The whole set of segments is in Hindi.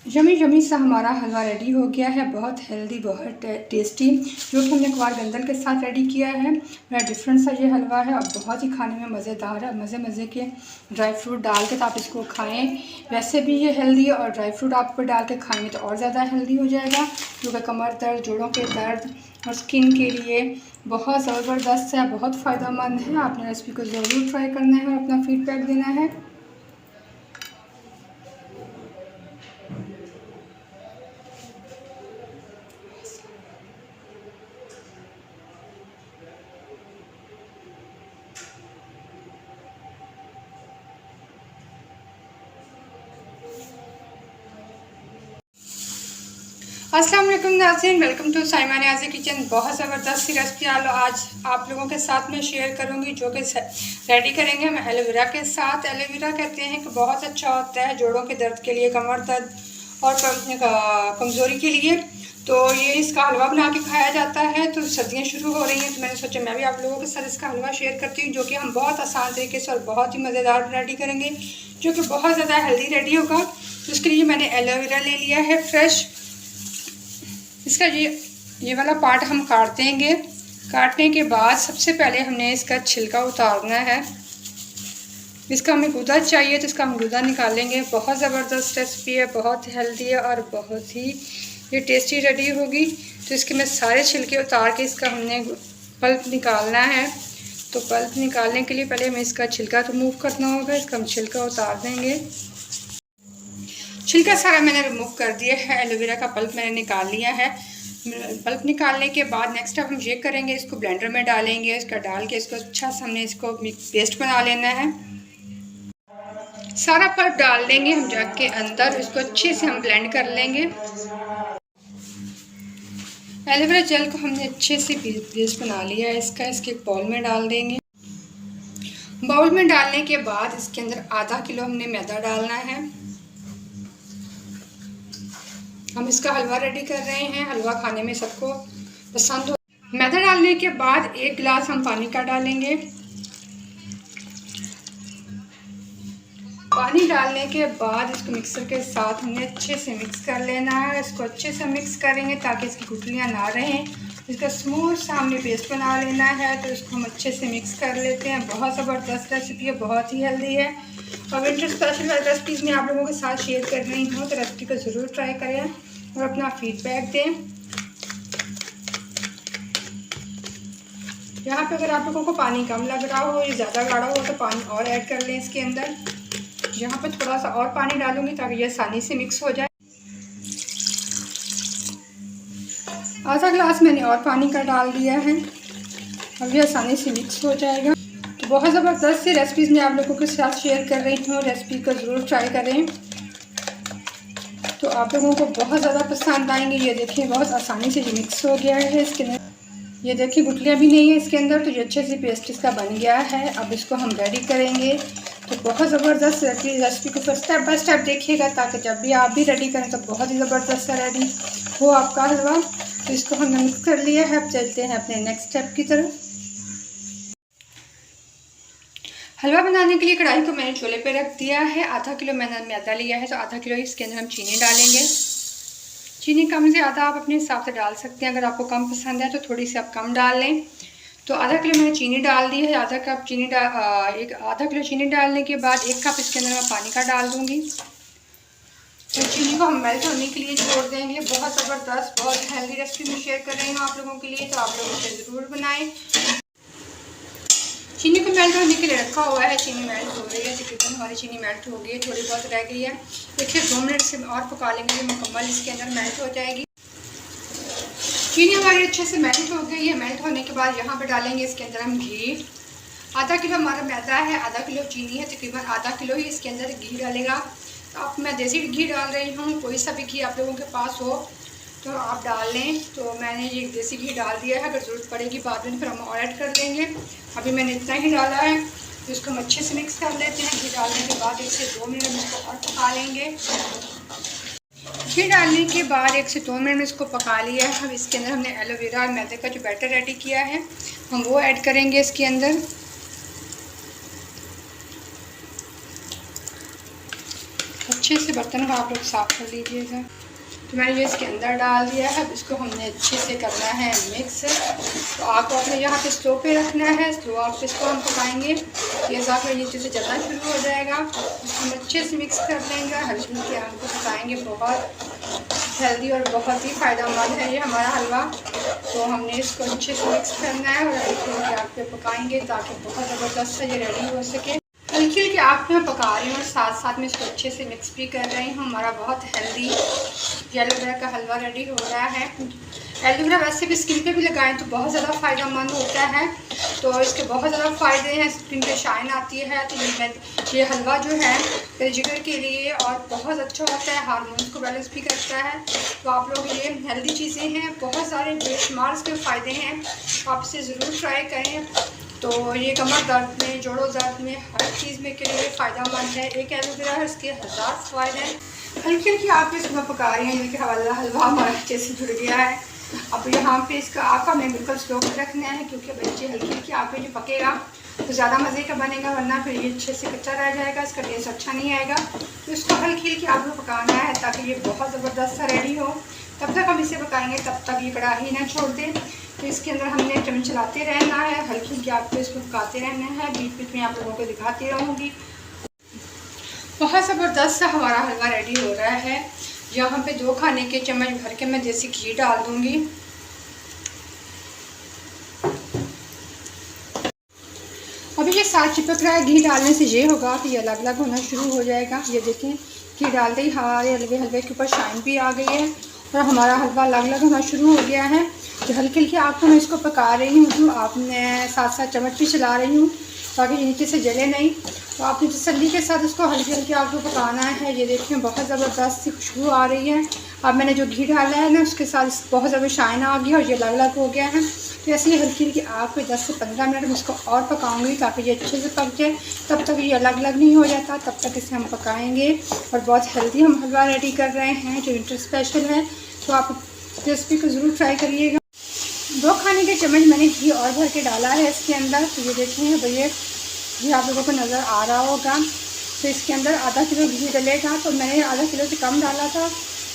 यमी यमी सा हमारा हलवा रेडी हो गया है। बहुत हेल्दी, बहुत टेस्टी, जो कि हमने क्वार गंदल के साथ रेडी किया है। बड़ा डिफरेंट सा ये हलवा है और बहुत ही खाने में मज़ेदार है। मज़े के ड्राई फ्रूट डाल के तो आप इसको खाएं। वैसे भी ये हेल्दी है और ड्राई फ्रूट आप डाल के खाएंगे तो और ज़्यादा हेल्दी हो जाएगा, क्योंकि कमर दर्द, जोड़ों के दर्द और स्किन के लिए बहुत ज़बरदस्त है, बहुत फ़ायदेमंद है। आपने रेसिपी को ज़रूर ट्राई करना है और अपना फीडबैक देना है। अस्सलाम वालेकुम नाज़रीन, welcome to Saima Niazi kitchen. बहुत ज़बरदस्त सी रेसिपी आज आप लोगों के साथ में शेयर करूंगी, जो कि रेडी करेंगे हम एलोवेरा के साथ। एलोवेरा कहते हैं कि बहुत अच्छा होता है जोड़ों के दर्द के लिए, कमर दर्द और कमज़ोरी के लिए। तो ये इसका हलवा बना के खाया जाता है। तो सर्दियाँ शुरू हो रही हैं तो मैंने सोचा मैं भी आप लोगों के साथ इसका हलवा शेयर करती हूँ, जो कि हम बहुत आसान तरीके से और बहुत ही मज़ेदार रेडी करेंगे, जो कि बहुत ज़्यादा हेल्दी रेडी होगा। तो इसके लिए मैंने एलोवेरा ले लिया है फ्रेश। इसका ये वाला पार्ट हम काट देंगे। काटने के बाद सबसे पहले हमने इसका छिलका उतारना है। इसका हमें गूदा चाहिए तो इसका हम गूदा निकालेंगे। बहुत ज़बरदस्त रेसिपी है, बहुत हेल्दी है और बहुत ही ये टेस्टी रेडी होगी। तो इसके मैं सारे छिलके उतार के इसका हमने पल्प निकालना है। तो पल्प निकालने के लिए पहले हमें इसका छिलका रिमूव करना होगा। इसका हम छिलका उतार देंगे। छिलका सारा मैंने रिमूव कर दिया है। एलोवेरा का पल्प मैंने निकाल लिया है। पल्प निकालने के बाद नेक्स्ट स्टेप हम ये करेंगे, इसको ब्लेंडर में डालेंगे। इसका डाल के इसको अच्छा से हमने इसको पेस्ट बना लेना है। सारा पल्प डाल देंगे हम जग के अंदर, इसको अच्छे से हम ब्लेंड कर लेंगे। एलोवेरा जेल को हमने अच्छे से पेस्ट बना लिया है इसका। इसके एक बाउल में डाल देंगे। बाउल में डालने के बाद इसके अंदर आधा किलो हमने मैदा डालना है। हम इसका हलवा रेडी कर रहे हैं। हलवा खाने में सबको पसंद हो। मैदा डालने के बाद 1 गिलास हम पानी का डालेंगे। पानी डालने के बाद इसको मिक्सर के साथ हमने अच्छे से मिक्स कर लेना है। इसको अच्छे से मिक्स करेंगे ताकि इसकी गुठलियाँ ना रहें। इसका स्मूथ सा हमने पेस्ट बना लेना है। तो इसको हम अच्छे से मिक्स कर लेते हैं। बहुत ज़बरदस्त रेसिपी है, बहुत ही हेल्दी है और विंटर स्पेशल रेसिपीज़ मैं आप लोगों के साथ शेयर कर रही हूँ। तो रेसिपी को ज़रूर ट्राई करें और अपना फीडबैक दें। यहाँ पे अगर आप लोगों को पानी कम लग रहा हो या ज़्यादा गाढ़ा हो तो पानी और ऐड कर लें इसके अंदर। यहाँ पे थोड़ा सा और पानी डालूंगी ताकि ये आसानी से मिक्स हो जाए। आधा ग्लास मैंने और पानी का डाल दिया है। अब ये आसानी से मिक्स हो जाएगा। तो बहुत ज़बरदस्त सी रेसिपीज़ मैं आप लोगों के साथ शेयर कर रही हूँ। रेसिपी को ज़रूर ट्राई करें तो आप लोगों को बहुत ज़्यादा पसंद आएंगे। ये देखिए बहुत आसानी से ये मिक्स हो गया है इसके अंदर। ये देखिए गुठलियाँ भी नहीं है इसके अंदर। तो ये अच्छे से पेस्ट इसका बन गया है। अब इसको हम रेडी करेंगे। तो बहुत ज़बरदस्त रेसिपी को स्टेप बाय स्टेप देखिएगा ताकि जब भी आप भी रेडी करें तो बहुत ही ज़बरदस्त रेडी हो आपका हलवा। तो इसको हमने मिक्स कर लिया है। अब चलते हैं अपने नेक्स्ट स्टेप की तरफ। हलवा बनाने के लिए कढ़ाई को मैंने चूल्हे पे रख दिया है। आधा किलो मैंने मैदा लिया है तो आधा किलो इसके अंदर हम चीनी डालेंगे। चीनी कम से ज़्यादा आप अपने हिसाब से डाल सकते हैं। अगर आपको कम पसंद है तो थोड़ी सी आप कम डाल लें। तो आधा किलो मैंने चीनी डाल दी है। आधा किलो चीनी डालने के बाद 1 कप इसके अंदर मैं पानी का डाल दूँगी। तो चीनी को हम मेल्ट होने के लिए छोड़ देंगे। बहुत ज़बरदस्त, बहुत हेल्दी रेसिपी में शेयर कर रही हूँ आप लोगों के लिए, तो आप लोग इसे ज़रूर बनाएं। चीनी को मेल्ट होने के लिए रखा हुआ है। चीनी मेल्ट हो गई है, तकरीबन हमारी चीनी मेल्ट हो गई है, थोड़ी बहुत रह गई है। देखिए 2 मिनट से और पका लेंगे तो मुकम्मल इसके अंदर मेल्ट हो जाएगी। चीनी हमारी अच्छे से मेल्ट हो गई है। मेल्ट होने के बाद यहाँ पे डालेंगे इसके अंदर हम घी। आधा किलो हमारा मैदा है, आधा किलो चीनी है, तकरीबन आधा किलो ही इसके अंदर घी डालेगा। तो अब मैं देसी घी डाल रही हूँ। कोई सा भी घी आप लोगों के पास हो तो आप डाल लें। तो मैंने ये देसी घी डाल दिया है। अगर ज़रूरत पड़ेगी बाद में फिर हम और ऐड कर देंगे। अभी मैंने इतना ही डाला है। तो इसको हम अच्छे से मिक्स कर लेते हैं। घी डालने के बाद 1 से 2 मिनट में इसको और पका लेंगे। घी डालने के बाद 1 से 2 मिनट में इसको पका लिया है। अब इसके अंदर हमने एलोवेरा और मैदे का जो बैटर रेडी किया है हम वो ऐड करेंगे इसके अंदर। अच्छे से बर्तन को आप लोग साफ़ कर लीजिएगा। तो मैंने ये इसके अंदर डाल दिया है। अब इसको हमने अच्छे से करना है मिक्स। तो आपको अपने यहाँ पे स्लो पे रखना है, स्लो आप पे इसको हम पकाएंगे। ये ज़्यादा नीचे से जलना शुरू हो जाएगा। इसको हम अच्छे से मिक्स कर लेंगे, हल्की हल्की आग को पकाएंगे। बहुत हेल्दी और बहुत ही फ़ायदेमंद है ये हमारा हलवा। तो हमने इसको अच्छे से मिक्स करना है और हल्की हल्की आग पे पकाएंगे ताकि बहुत ज़बरदस्त से ये रेडी हो सके। हल्की हल्की आग पे मैं पका रही हूँ और साथ साथ में इसको अच्छे से मिक्स भी कर रही हूँ। हमारा बहुत हेल्दी एलोवेरा का हलवा रेडी हो रहा है। एलोवेरा वैसे भी स्किन पे भी लगाएं तो बहुत ज़्यादा फ़ायदेमंद होता है। तो इसके बहुत ज़्यादा फ़ायदे हैं, स्किन पे शाइन आती है। तो ये हलवा जो है जिगर के लिए और बहुत अच्छा होता है, हार्मोन्स को बैलेंस भी करता है। तो आप लोग ये हेल्दी चीज़ें हैं, बहुत सारे बेशुमार इसके फ़ायदे हैं, आप इसे ज़रूर ट्राई करें। तो ये कमर दर्द में, जोड़ों दर्द में, हर चीज़ में के लिए फ़ायदेमंद है। एक एलोवेरा है, इसके 1000 फ़ायदे हैं। हल्की हल्की आप इसमें पका रही हैं, देखिए हलवा हमारा अच्छे से जुड़ गया है। अब यहाँ पे इसका आग का हमें बिल्कुल स्लो पे रखना है, क्योंकि बच्चे हल्की हल्की आग पे जो पकेगा तो ज़्यादा मज़े का बनेगा, वरना फिर ये अच्छे से कच्चा रह जाएगा, इसका टेस्ट अच्छा नहीं आएगा। तो इसको हल्की हल्की आग में पकाना है ताकि ये बहुत ज़बरदस्त सा रेडी हो। तब तक हम इसे पकाएंगे, तब तक ये कढ़ाई ना छोड़ दें। तो इसके अंदर हमने चम्मच चलाते रहना है, हल्की हल्की आग पे इसको पकाते रहना है। बीच बीच में आप लोगों को दिखाती रहूँगी। बहुत ज़बरदस्त सा हमारा हलवा रेडी हो रहा है। यहाँ पे 2 खाने के चम्मच भर के मैं देसी घी डाल दूँगी। अभी ये साथ चिपक रहा है, घी डालने से ये होगा कि ये अलग अलग होना शुरू हो जाएगा। ये देखें, घी डालते ही हमारे हलवे के ऊपर शाइन भी आ गई है और हमारा हलवा अलग अलग होना शुरू हो गया है। तो हल्की हल्की आग में मैं इसको पका रही हूँ। आपने साथ साथ चम्मच भी चला रही हूँ ताकि नीचे से जले नहीं। तो आपने तसल्ली के साथ इसको हल्की हल्की आग में पकाना है। ये देखें, बहुत ज़बरदस्त सी खुशबू आ रही है। अब मैंने जो घी डाला है ना, उसके साथ बहुत ज़्यादा शाइन आ गया और ये अलग अलग हो गया है। तो ऐसे ही हल्की हल्की आग पे 10 से 15 मिनट में इसको और पकाऊंगी ताकि ये अच्छे से पक जाए। तब तक ये अलग अलग नहीं हो जाता, तब तक इसे हम पकाएंगे। और बहुत हेल्दी हम हलवा रेडी कर रहे हैं जो विंटर स्पेशल है। तो आप रेसिपी को ज़रूर ट्राई करिएगा। 2 खाने के चम्मच मैंने घी और भर के डाला है इसके अंदर। तो ये देखें भैया, घी आप लोगों को नज़र आ रहा होगा। तो इसके अंदर आधा किलो घी डलेगा। तो मैंने आधा किलो से कम डाला था,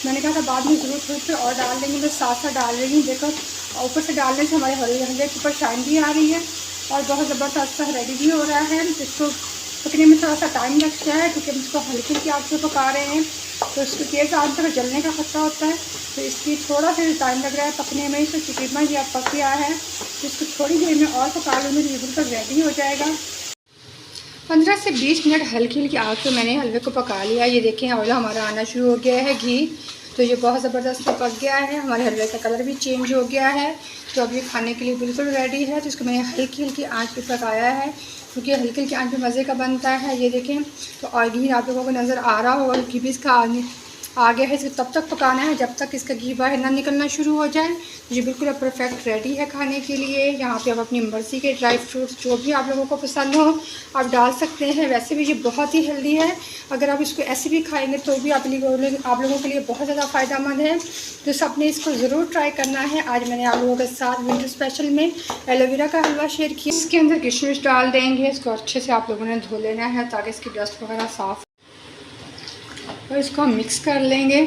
मैंने कहा था बाद में ज़रूर थोड़ी सी और डाल देंगे। मैं साथ साथ डाल रही हूँ। देखो, ऊपर से डालने से हमारे हलवे के ऊपर शाइन भी आ रही है और बहुत ज़बरदस्त सा रेडी भी हो रहा है। इसको पकने में थोड़ा सा टाइम लगता है क्योंकि हम इसको हल्की की आग से पका रहे हैं, तो इसको तेज़ आग पर जलने का खतरा होता है। तो इसकी थोड़ा सा टाइम लग रहा है पकने में। इसको तकरीबन ये पक गया है। तो इसको थोड़ी देर में और पका लूँगी तो ये बिल्कुल रेडी हो जाएगा। 15 से 20 मिनट हल्की हल्की आग पे मैंने हलवे को पका लिया। ये देखें, ऑयल हमारा आना शुरू हो गया है, घी। तो ये बहुत ज़बरदस्त पक गया है। हमारे हलवे का कलर भी चेंज हो गया है। तो अब ये खाने के लिए बिल्कुल रेडी है। तो इसको मैंने हल्की हल्की आंच पे पकाया है क्योंकि हल्की हल्की आंच पे मज़े का बनता है। ये देखें, तो और घी आप लोगों को नज़र आ रहा होगा, घी भी इसका आगे है। इसको तब तक पकाना है जब तक इसका घी बाहर ना निकलना शुरू हो जाए। ये बिल्कुल परफेक्ट रेडी है खाने के लिए। यहाँ पे आप अपनी मर्ज़ी के ड्राई फ्रूट्स जो भी आप लोगों को पसंद हो आप डाल सकते हैं। वैसे भी ये बहुत ही हेल्दी है, अगर आप इसको ऐसे भी खाएंगे तो भी आप लोगों के लिए बहुत ज़्यादा फ़ायदेमंद है। तो सबने इसको ज़रूर ट्राई करना है। आज मैंने आप लोगों के साथ विंटर स्पेशल में एलोवेरा का हलवा शेयर किया। इसके अंदर किशमिश डाल देंगे। इसको अच्छे से आप लोगों ने धो लेना है ताकि इसकी डस्ट वगैरह साफ़, और इसको हम मिक्स कर लेंगे।